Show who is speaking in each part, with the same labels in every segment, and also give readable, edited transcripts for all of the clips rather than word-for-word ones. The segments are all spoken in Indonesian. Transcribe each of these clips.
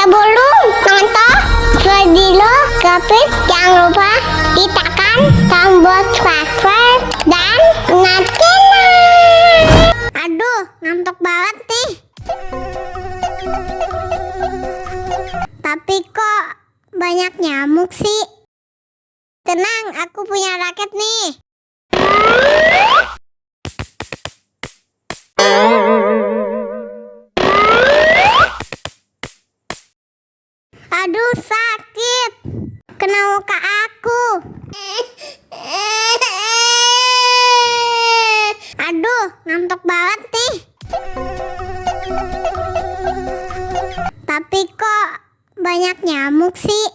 Speaker 1: Sebelum nonton video Gapit, jangan lupa ditekan tombol subscribe dan nyalain. Aduh, ngantuk banget nih. Tapi kok banyak nyamuk sih? Tenang, aku punya raket nih. Aduh, sakit. Kena muka aku. Aduh, ngantuk banget nih. Tapi kok banyak nyamuk sih?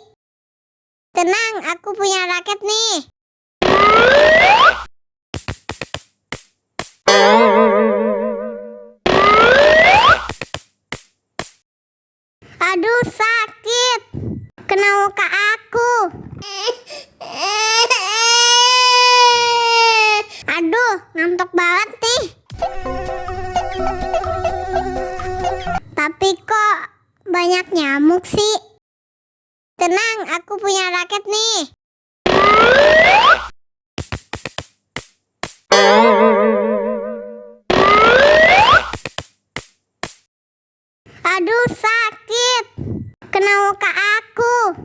Speaker 1: Tenang, aku punya raket nih. Aduh, sakit. Kena muka aku. Aduh, ngantuk banget nih. Tapi kok banyak nyamuk sih? Tenang, aku punya raket nih. Aduh, sakit. Kena muka aku.